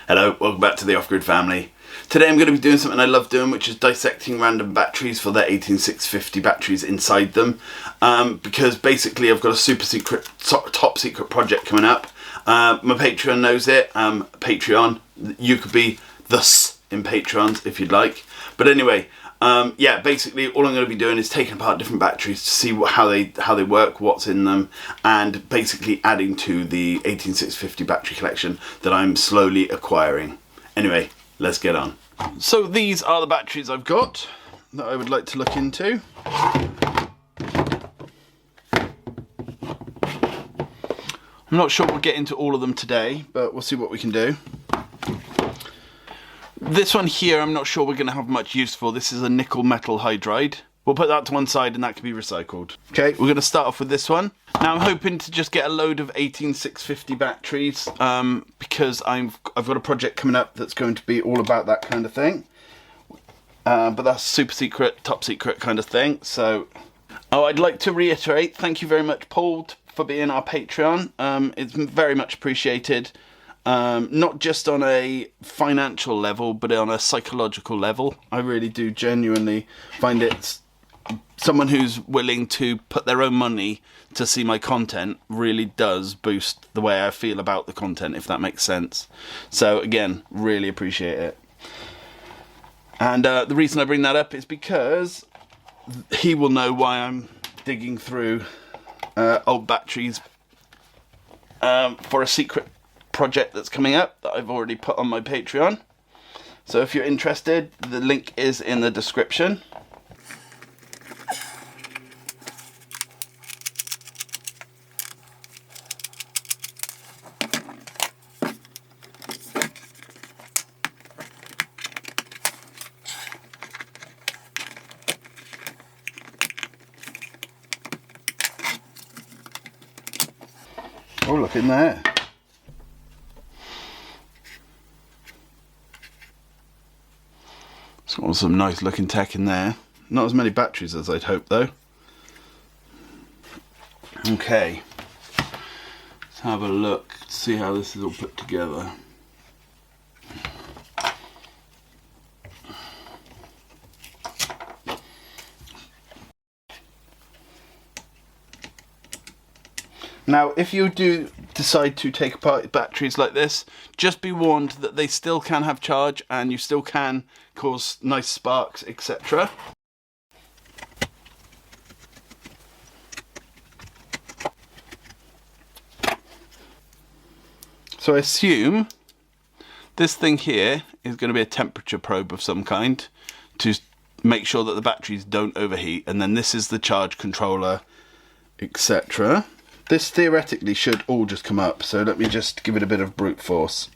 Hello, welcome back to the Off-Grid family. Today I'm going to be doing something I love doing, which is dissecting random batteries for their 18650 batteries inside them. Because basically I've got a super secret, top secret project coming up. My Patreon knows it. Patreon, you could be thus in Patrons if you'd like. But anyway, yeah, basically all I'm going to be doing is taking apart different batteries to see how they work, what's in them, and basically adding to the 18650 battery collection that I'm slowly acquiring. Anyway, let's get on. So these are the batteries I've got that I would like to look into. I'm not sure we'll get into all of them today, but we'll see what we can do. This one here, I'm not sure we're going to have much use for. This is a nickel metal hydride. We'll put that to one side and that can be recycled. Okay, we're going to start off with this one. Now I'm hoping to just get a load of 18650 batteries because I've got a project coming up that's going to be all about that kind of thing. But that's super secret, top secret kind of thing. So, I'd like to reiterate, thank you very much, Paul, for being our Patreon. It's very much appreciated. Not just on a financial level, but on a psychological level. I really do genuinely find it, someone who's willing to put their own money to see my content really does boost the way I feel about the content, if that makes sense. So again, really appreciate it. And the reason I bring that up is because he will know why I'm digging through old batteries for a secret project that's coming up that I've already put on my Patreon. So if you're interested, the link is in the description. Oh, look in there. It's got some nice looking tech in there. Not as many batteries as I'd hoped though. Okay. Let's have a look, see how this is all put together. Now, if you do decide to take apart batteries like this, just be warned that they still can have charge and you still can cause nice sparks, etc. So I assume this thing here is going to be a temperature probe of some kind to make sure that the batteries don't overheat, and then this is the charge controller, etc. This theoretically should all just come up, so let me just give it a bit of brute force.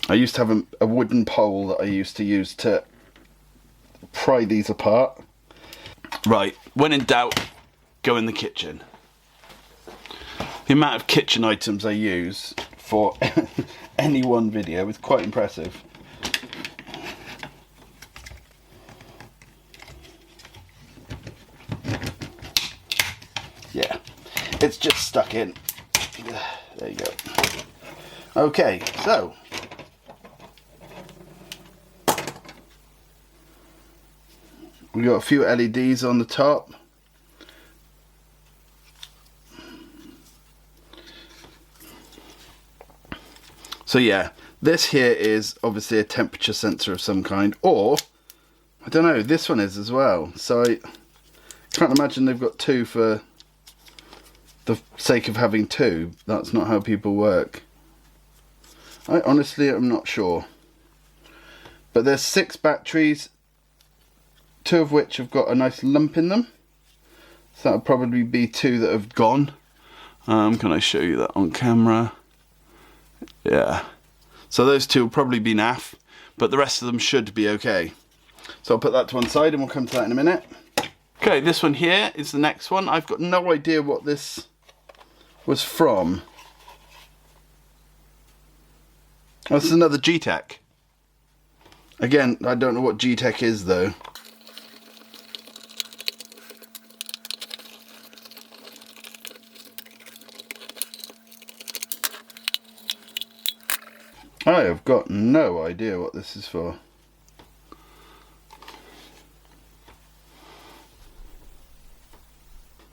I used to have a wooden pole that I used to use to pry these apart. Right, when in doubt, go in the kitchen. The amount of kitchen items I use for any one video is quite impressive. Yeah, it's just stuck in. There you go. Okay, so we got a few LEDs on the top. So yeah, this here is obviously a temperature sensor of some kind, or I don't know, this one is as well. So I can't imagine they've got two for the sake of having two. That's not how people work. I honestly am not sure. But there's 6 batteries, 2 of which have got a nice lump in them. So that'll probably be 2 that have gone. Can I show you that on camera? Yeah. So those 2 will probably be naff, but the rest of them should be okay. So I'll put that to one side and we'll come to that in a minute. Okay, this one here is the next one. I've got no idea what this was from. Oh, this is another G-Tech. Again, I don't know what G-Tech is though. I have got no idea what this is for.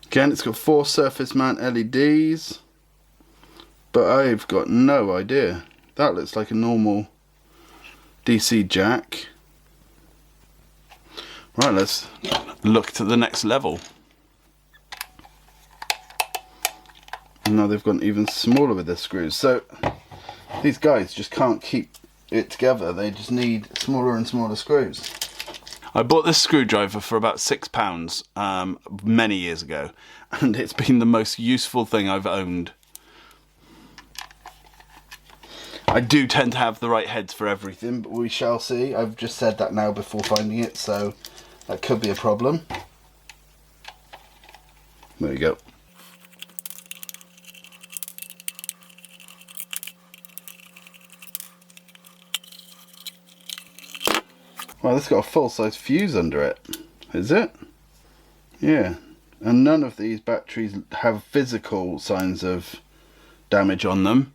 Again, it's got 4 surface mount LEDs, but I've got no idea. That looks like a normal DC jack. Right, let's look to the next level. And now they've gone even smaller with their screws. So these guys just can't keep it together. They just need smaller and smaller screws. I bought this screwdriver for about £6 many years ago, and it's been the most useful thing I've owned. I do tend to have the right heads for everything, but we shall see. I've just said that now before finding it, so that could be a problem. There you go. Wow, this has got a full-size fuse under it. Is it? Yeah. And none of these batteries have physical signs of damage on them.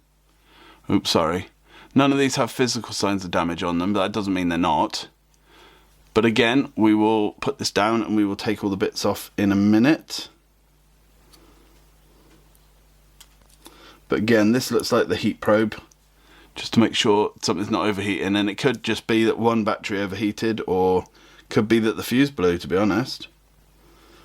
Oops, sorry. None of these have physical signs of damage on them, but that doesn't mean they're not. But again, we will put this down and we will take all the bits off in a minute. But again, this looks like the heat probe, just to make sure something's not overheating, and it could just be that one battery overheated, or could be that the fuse blew, to be honest.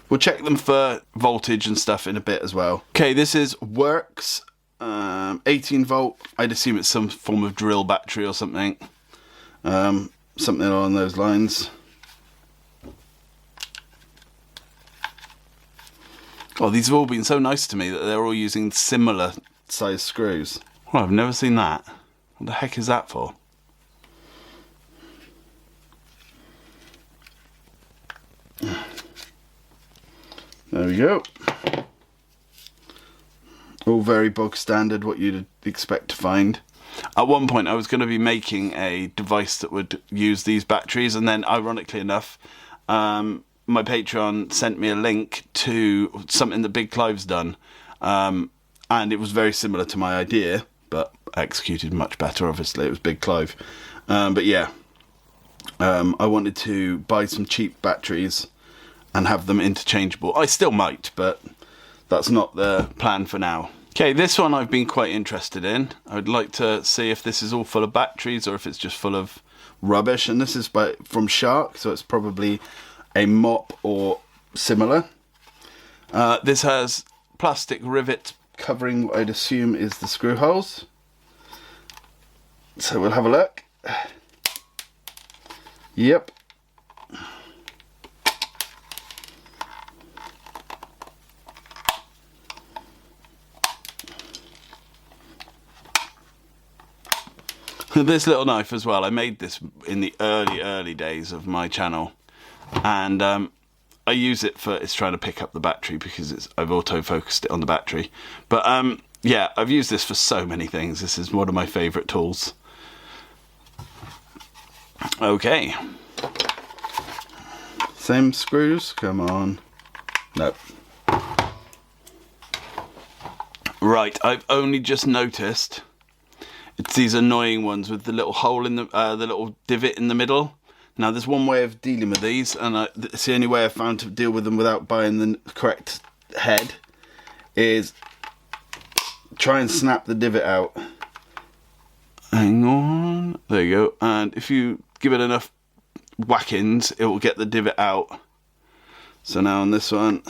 We'll check them for voltage and stuff in a bit as well. Okay, this is Works 18 volt. I'd assume it's some form of drill battery or something. Something along those lines. Oh, these have all been so nice to me that they're all using similar size screws. Well, I've never seen that. What the heck is that for? There we go. All very bog standard, what you'd expect to find. At one point I was going to be making a device that would use these batteries, and then ironically enough, my Patreon sent me a link to something that Big Clive's done, and it was very similar to my idea, but executed much better. Obviously it was Big Clive, but yeah, I wanted to buy some cheap batteries and have them interchangeable. I still might, but that's not the plan for now. Okay, this one I've been quite interested in. I'd like to see if this is all full of batteries or if it's just full of rubbish. And this is from Shark, so it's probably a mop or similar. This has plastic rivet covering what I'd assume is the screw holes. So we'll have a look. Yep. This little knife as well, I made this in the early days of my channel, and I use it for, it's trying to pick up the battery because I've auto-focused it on the battery. But yeah, I've used this for so many things. This is one of my favourite tools. Okay. Same screws, come on. Nope. Right, I've only just noticed it's these annoying ones with the little hole in the little divot in the middle. Now there's one way of dealing with these, and it's the only way I've found to deal with them without buying the correct head, is try and snap the divot out. Hang on, there you go. And if you give it enough whackings, it will get the divot out. So now on this one,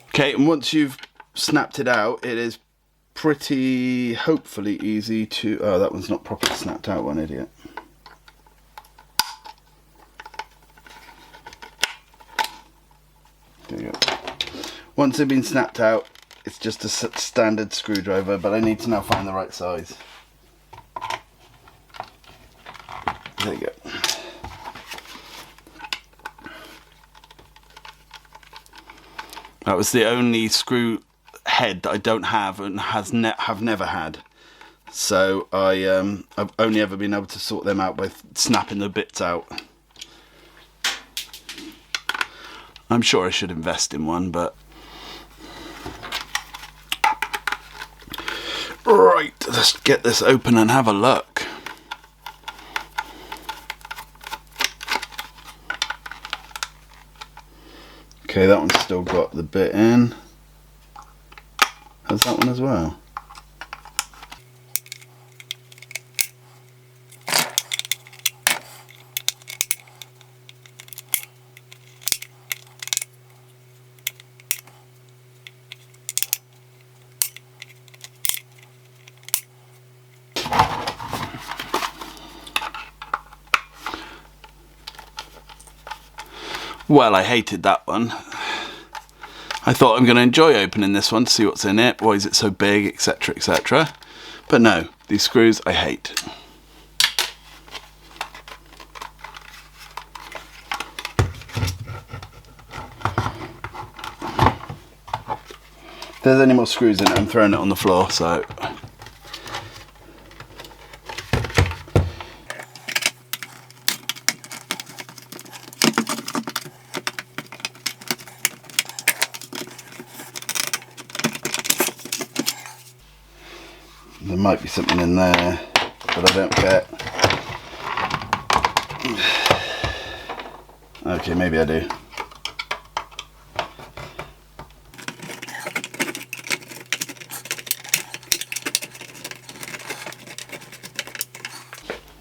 okay, and once you've snapped it out, it is pretty, hopefully easy to... Oh, that one's not properly snapped out, one idiot. There you go. Once they've been snapped out, it's just a standard screwdriver, but I need to now find the right size. There you go. That was the only screw head that I don't have and have never had. so I've only ever been able to sort them out by snapping the bits out. I'm sure I should invest in one, but... Right, let's get this open and have a look. Okay, that one's still got the bit in. Has that one as well? Well, I hated that one. I thought I'm going to enjoy opening this one to see what's in it, why is it so big, etc, etc. But no, these screws I hate. If there's any more screws in it, I'm throwing it on the floor, so... There might be something in there, but I don't get. Okay, maybe I do.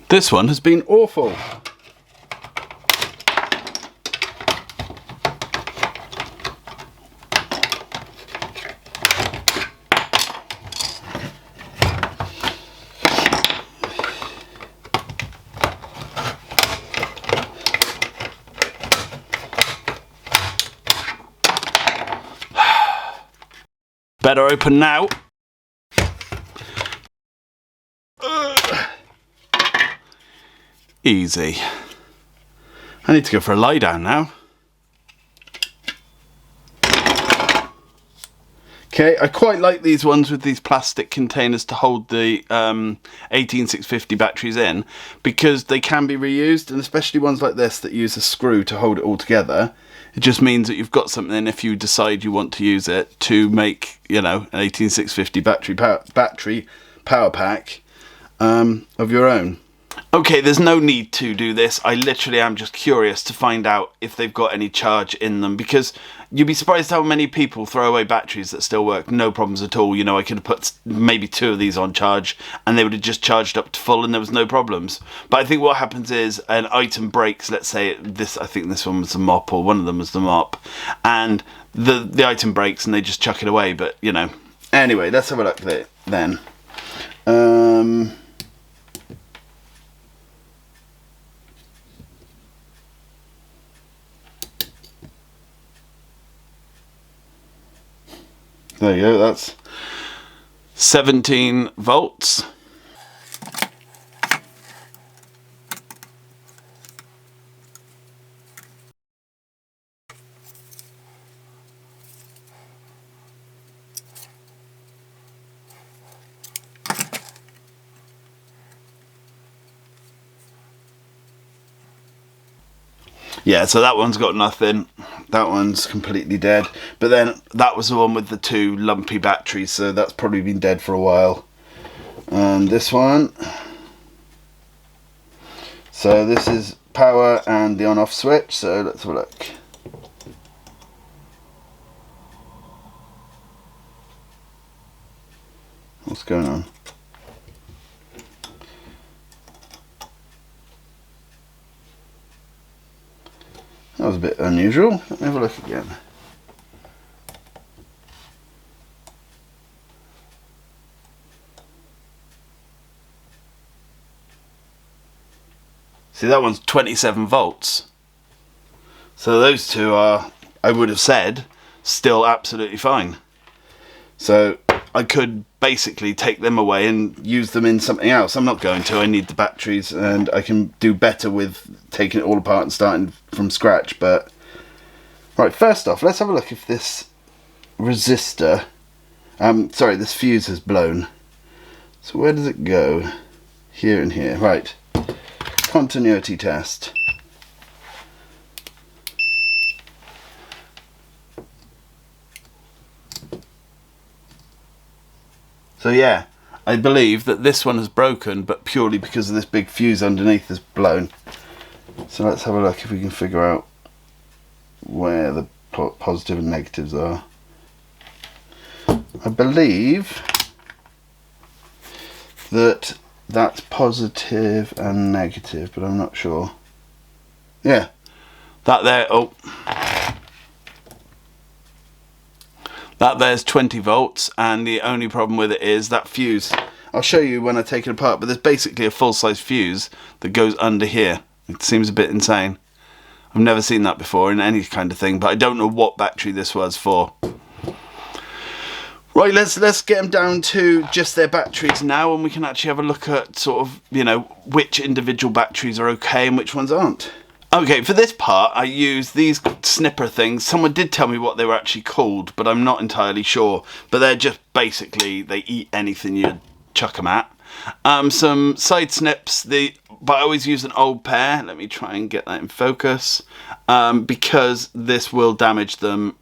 This one has been awful. Better open now. Easy. I need to go for a lie down now. Okay, I quite like these ones with these plastic containers to hold the 18650 batteries in, because they can be reused, and especially ones like this that use a screw to hold it all together. It just means that you've got something if you decide you want to use it to make, you know, an 18650 battery power pack of your own. Okay, there's no need to do this. I literally am just curious to find out if they've got any charge in them, because you'd be surprised how many people throw away batteries that still work, no problems at all. You know, I could have put maybe 2 of these on charge and they would have just charged up to full and there was no problems. But I think what happens is an item breaks, let's say this, I think this one was the mop, or one of them was the mop, and the item breaks and they just chuck it away, but you know. Anyway, let's have a look there then. There you go, that's 17 volts. Yeah, so that one's got nothing. That one's completely dead. But then that was the one with the 2 lumpy batteries, so that's probably been dead for a while. And this one. So this is power and the on-off switch, so let's have a look. What's going on? That was a bit unusual. Let me have a look again. See, that one's 27 volts. So those 2 are, I would have said, still absolutely fine. So I could basically take them away and use them in something else. I'm not going to. I need the batteries, and I can do better with taking it all apart and starting from scratch. But right, first off, let's have a look if this resistor, sorry, this fuse has blown. So where does it go? Here and here. Right. Continuity test. So yeah, I believe that this one has broken, but purely because of this big fuse underneath has blown. So let's have a look if we can figure out where the positive and negatives are. I believe that that's positive and negative, but I'm not sure. Yeah, that there, oh. That there's 20 volts, and the only problem with it is that fuse. I'll show you when I take it apart, but there's basically a full-size fuse that goes under here. It seems a bit insane. I've never seen that before in any kind of thing, but I don't know what battery this was for. Right, let's get them down to just their batteries now, and we can actually have a look at sort of, you know, which individual batteries are okay and which ones aren't. Okay, for this part, I use these snipper things. Someone did tell me what they were actually called, but I'm not entirely sure. But they're just basically, they eat anything you chuck them at. Some side snips, but I always use an old pair. Let me try and get that in focus. Because this will damage them.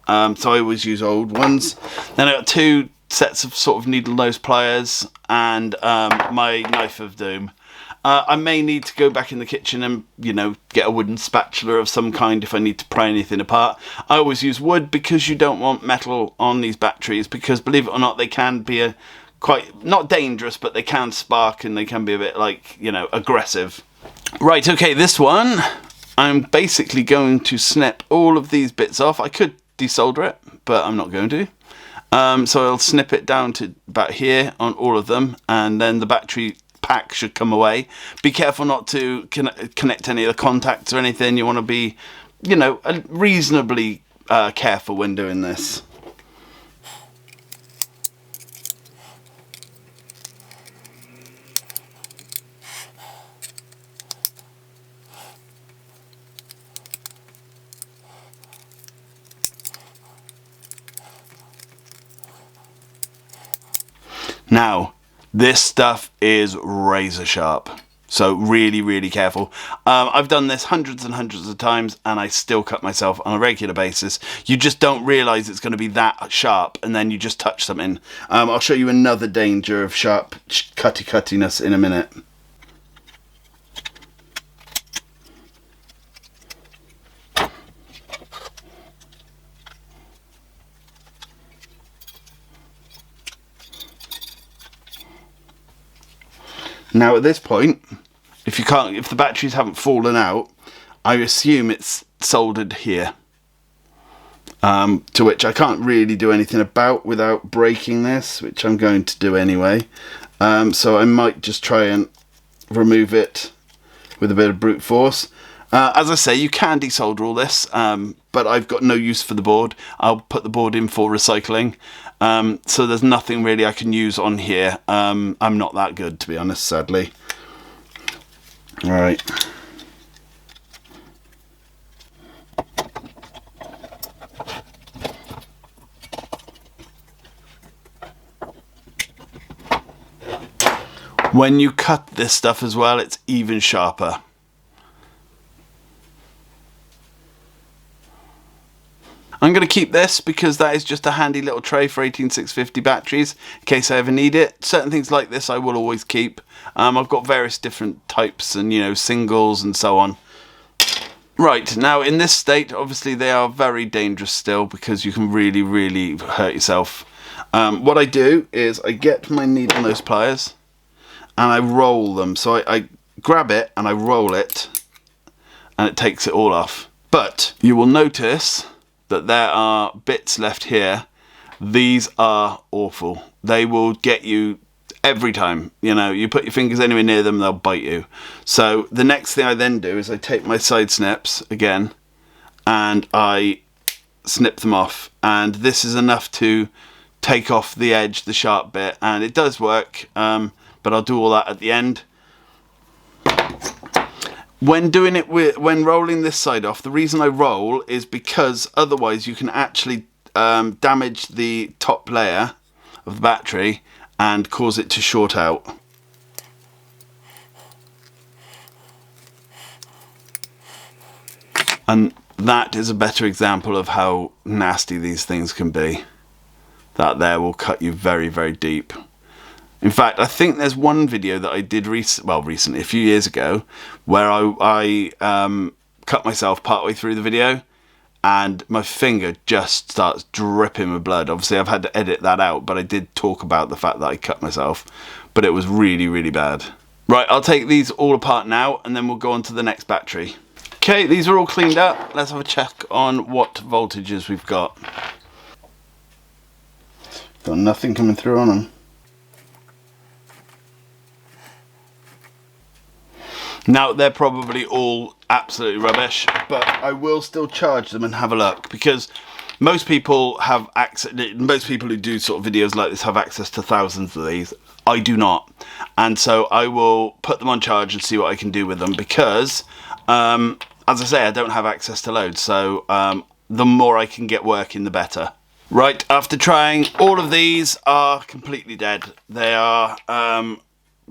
So I always use old ones. Then I've got 2 sets of sort of needle nose pliers and my knife of doom. I may need to go back in the kitchen and, you know, get a wooden spatula of some kind if I need to pry anything apart. I always use wood because you don't want metal on these batteries, because believe it or not, they can be quite, not dangerous, but they can spark and they can be a bit, like, you know, aggressive. Right, okay, this one, I'm basically going to snip all of these bits off. I could desolder it, but I'm not going to. So I'll snip it down to about here on all of them, and then the battery pack should come away. Be careful not to connect any of the contacts or anything. You want to be, you know, reasonably careful when doing this. Now, this stuff is razor sharp, so really, really careful. I've done this hundreds and hundreds of times, and I still cut myself on a regular basis. You just don't realise it's going to be that sharp, and then you just touch something. I'll show you another danger of sharp cuttiness in a minute. Now at this point, if the batteries haven't fallen out, I assume it's soldered here. To which I can't really do anything about without breaking this, which I'm going to do anyway. So I might just try and remove it with a bit of brute force. As I say, you can desolder all this, but I've got no use for the board. I'll put the board in for recycling. So there's nothing really I can use on here. I'm not that good, to be honest, sadly. All right. When you cut this stuff as well, it's even sharper. I'm going to keep this because that is just a handy little tray for 18650 batteries in case I ever need it. Certain things like this I will always keep. I've got various different types and, you know, singles and so on. Right, now in this state, obviously they are very dangerous still because you can really, really hurt yourself. What I do is I get my needle nose pliers and I roll them. So I grab it and I roll it and it takes it all off. But you will notice that there are bits left here. These are awful. They will get you every time. You know, you put your fingers anywhere near them, they'll bite you. So the next thing I then do is I take my side snips again and I snip them off. And this is enough to take off the edge, the sharp bit, and it does work, but I'll do all that at the end. When doing it when rolling this side off, the reason I roll is because otherwise you can actually damage the top layer of the battery and cause it to short out. And that is a better example of how nasty these things can be. That there will cut you very, very deep. In fact, I think there's one video that I did recently, a few years ago, where I cut myself partway through the video and my finger just starts dripping with blood. Obviously, I've had to edit that out, but I did talk about the fact that I cut myself, but it was really, really bad. Right, I'll take these all apart now and then we'll go on to the next battery. Okay, these are all cleaned up. Let's have a check on what voltages we've got. Got nothing coming through on them. Now, they're probably all absolutely rubbish, but I will still charge them and have a look, because most people have access, most people who do sort of videos like this have access to thousands of these. I do not. And so I will put them on charge and see what I can do with them, because, as I say, I don't have access to loads. So the more I can get working, the better. Right, after trying, all of these are completely dead. They are,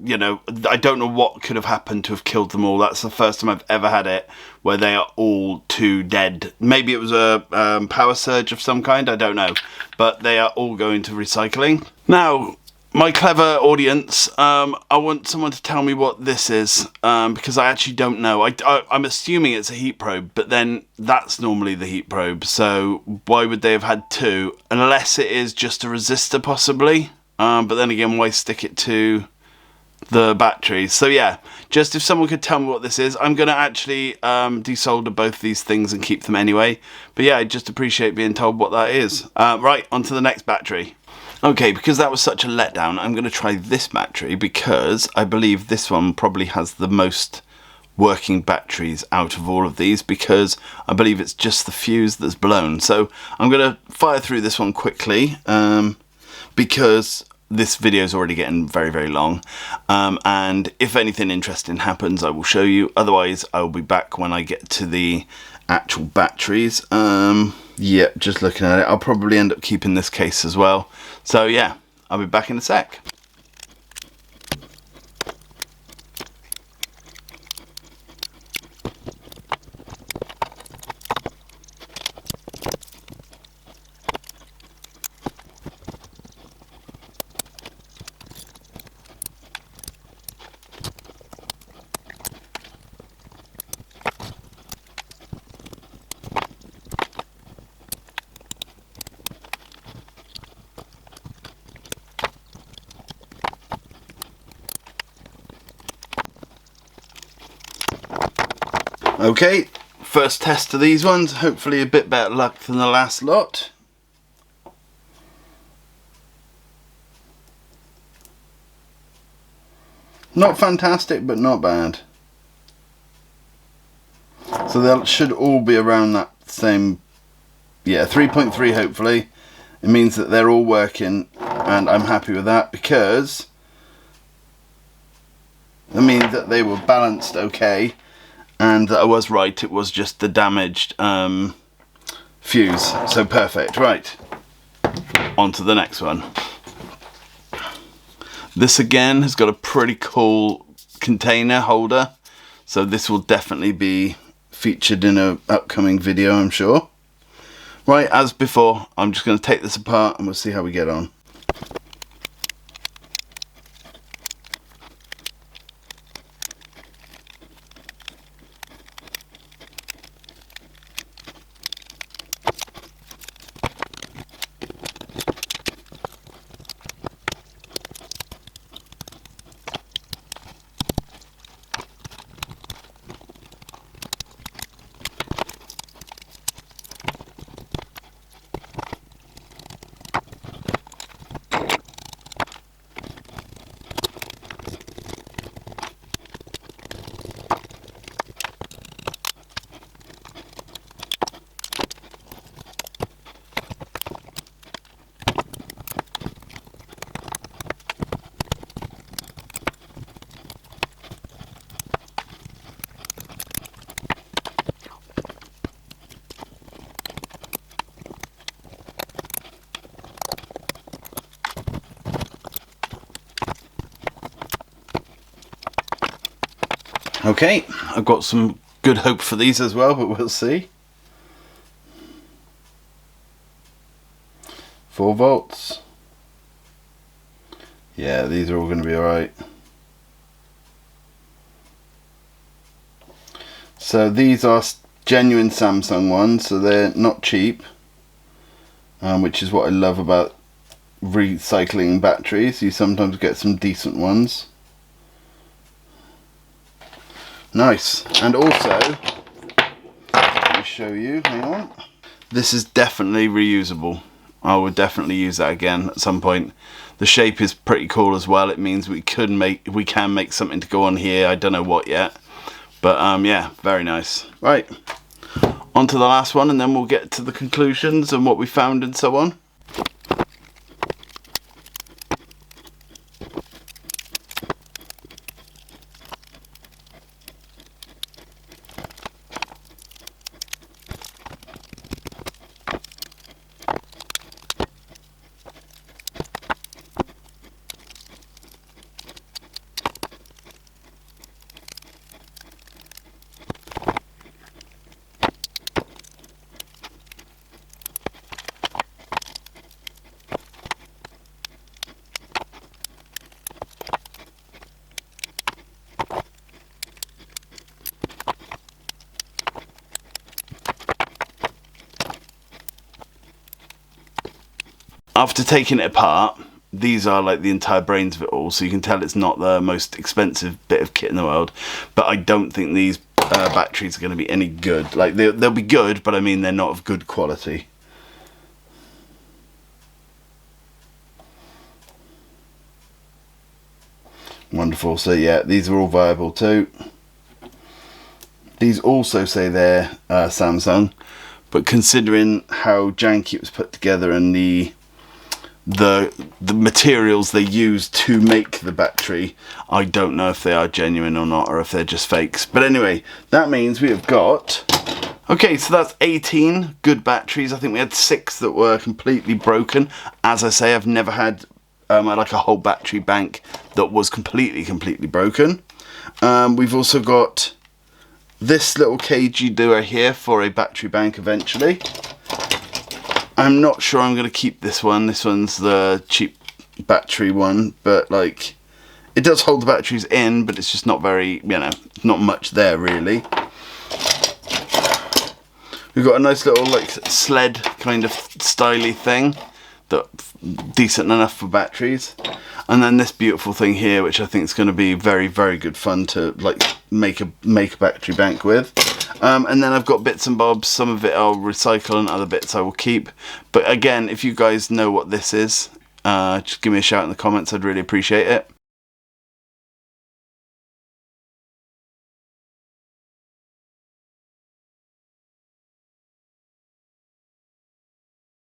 you know, I don't know what could have happened to have killed them all. That's the first time I've ever had it where they are all too dead. Maybe it was a power surge of some kind, I don't know. But they are all going to recycling. Now, my clever audience, I want someone to tell me what this is, because I actually don't know. I'm assuming it's a heat probe, but then that's normally the heat probe. So why would they have had two? Unless it is just a resistor, possibly. But then again, why stick it to the batteries? So yeah, just if someone could tell me what this is. I'm going to actually desolder both these things and keep them anyway. But yeah, I just appreciate being told what that is. Right, on to the next battery. Okay, because that was such a letdown, I'm going to try this battery, because I believe this one probably has the most working batteries out of all of these, because I believe it's just the fuse that's blown. So I'm going to fire through this one quickly, because this video is already getting very, very long. And if anything interesting happens, I will show you. Otherwise, I will be back when I get to the actual batteries. Yeah, just looking at it, I'll probably end up keeping this case as well. So yeah, I'll be back in a sec. Okay, first test of these ones, hopefully a bit better luck than the last lot. Not fantastic, but not bad. So they should all be around that same, yeah, 3.3 hopefully. It means that they're all working, and I'm happy with that, because it means that they were balanced okay. And I was right, it was just the damaged fuse. So perfect. Right, on to the next one. This again has got a pretty cool container holder. So this will definitely be featured in an upcoming video, I'm sure. Right, as before, I'm just going to take this apart and we'll see how we get on. Okay, I've got some good hope for these as well, but we'll see. 4 volts. Yeah, these are all going to be alright. So these are genuine Samsung ones, so they're not cheap, which is what I love about recycling batteries. You sometimes get some decent ones. Nice. And also, let me show you, hang on. This is definitely reusable. I would definitely use that again at some point. The shape is pretty cool as well. It means we can make something to go on here. I don't know what yet, but yeah, very nice. Right, on to the last one, and then we'll get to the conclusions and what we found and so on. After taking it apart, these are like the entire brains of it all, so you can tell it's not the most expensive bit of kit in the world, but I don't think these batteries are going to be any good. Like, they'll be good, but I mean they're not of good quality. Wonderful. So yeah, these are all viable too. These also say they're Samsung, but considering how janky it was put together and the materials they use to make the battery, I don't know if they are genuine or not, or if they're just fakes. But anyway, that means we have got, okay, so that's 18 good batteries. I think we had 6 that were completely broken. As I say, I've never had like a whole battery bank that was completely broken. We've also got this little KG doer here for a battery bank eventually. I'm not sure I'm going to keep this one. This one's the cheap battery one, but like, it does hold the batteries in, but it's just not very, you know, not much there really. We've got a nice little like sled kind of styly thing, that's decent enough for batteries. And then this beautiful thing here, which I think is going to be very good fun to like make a battery bank with. And then I've got bits and bobs. Some of it I'll recycle and other bits I will keep. But again, if you guys know what this is, just give me a shout in the comments. I'd really appreciate it.